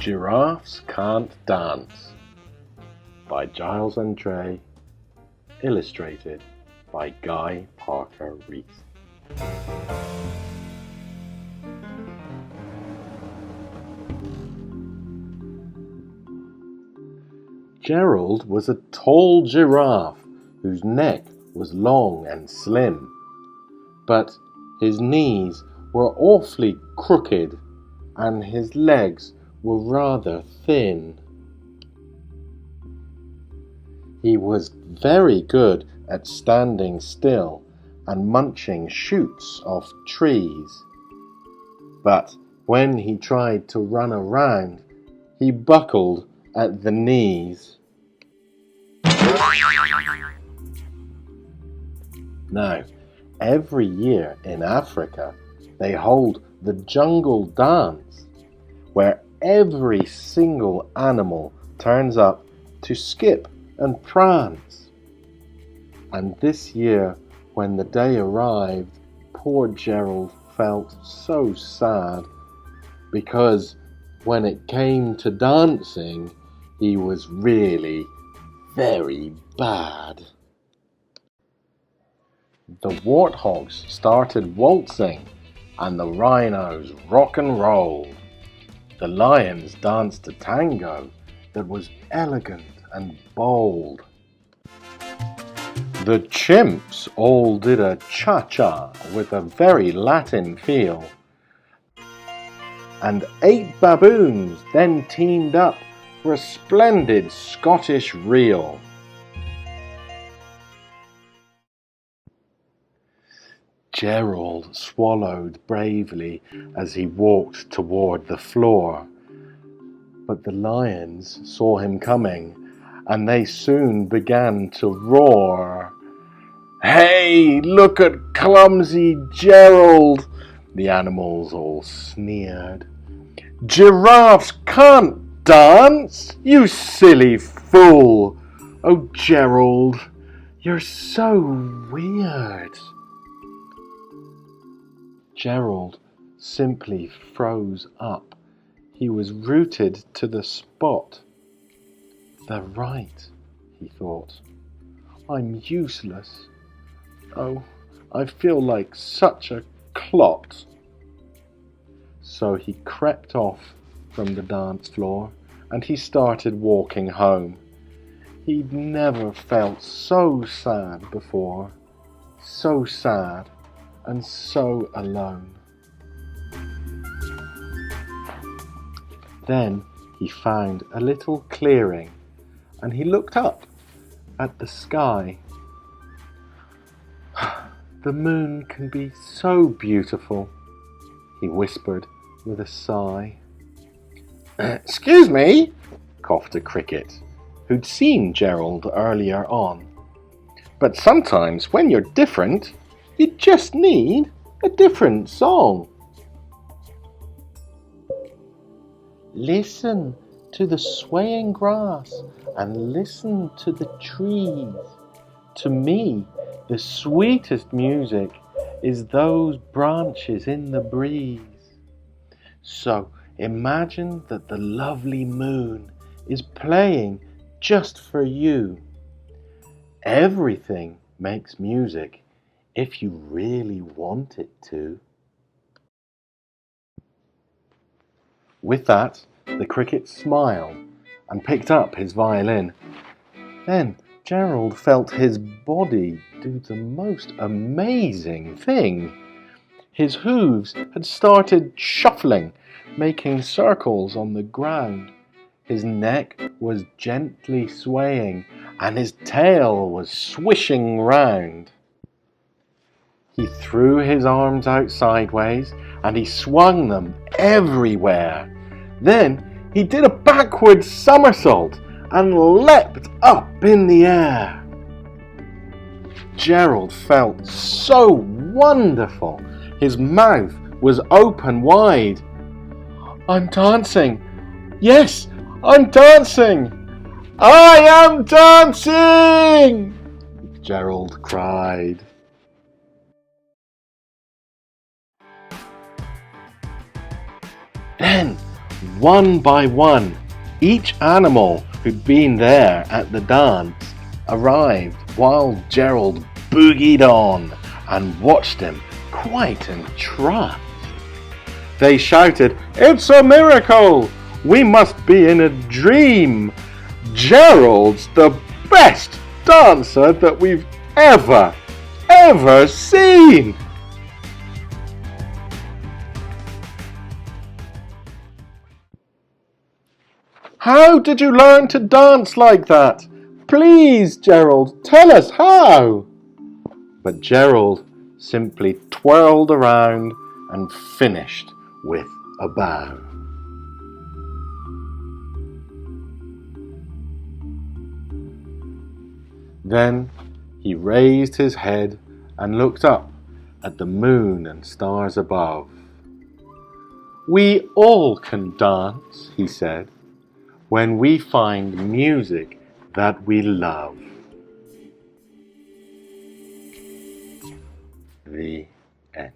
Giraffes Can't Dance by Giles and Andreae, illustrated by Parker-Rees. Gerald was a tall giraffe whose neck was long and slim, but his knees were awfully crooked and his legs were rather thin. He was very good at standing still and munching shoots off trees, but when he tried to run around, he buckled at the knees. Now, every year in Africa, they hold the jungle dance, where every single animal turns up to skip and prance. And this year, when the day arrived, poor Gerald felt so sad, because when it came to dancing, he was really very bad. The warthogs started waltzing, and the rhinos rock and rolled. The lions danced a tango that was elegant and bold. The chimps all did a cha-cha with a very Latin feel. And 8 baboons then teamed up for a splendid Scottish reel. Gerald swallowed bravely as he walked toward the floor, but the lions saw him coming, and they soon began to roar. "Hey, look at clumsy Gerald!" the animals all sneered. "Giraffes can't dance, you silly fool! Oh, Gerald, you're so weird." Gerald simply froze up. He was rooted to the spot. "They're right," he thought. "I'm useless. Oh, I feel like such a clot." So he crept off from the dance floor and he started walking home. He'd never felt so sad before, so sad and so alone. Then he found a little clearing and he looked up at the sky. "The moon can be so beautiful," he whispered with a sigh. "Excuse me," coughed a cricket, who'd seen Gerald earlier on. "But sometimes when you're different, you just need a different song." "Listen to the swaying grass and listen to the trees. To me, the sweetest music is those branches in the breeze. So imagine that the lovely moon is playing just for you. Everything makes music if you really want it to." With that, the cricket smiled and picked up his violin. Then Gerald felt his body do the most amazing thing. His hooves had started shuffling, making circles on the ground. His neck was gently swaying, and his tail was swishing round. He threw his arms out sideways, and he swung them everywhere. Then he did a backward somersault and leapt up in the air. Gerald felt so wonderful. His mouth was open wide. "I'm dancing! Yes, I'm dancing! I am dancing!" Gerald cried. Then One by one, each animal who'd been there at the dance arrived while Gerald boogied on and watched him quite entranced. They shouted, "It's a miracle! We must be in a dream! Gerald's the best dancer that we've ever seen!" "How did you learn to dance like that? Please, Gerald, tell us how!" But Gerald simply twirled around and finished with a bow. Then he raised his head and looked up at the moon and stars above. "We all can dance," he said, "when we find music that we love." The end.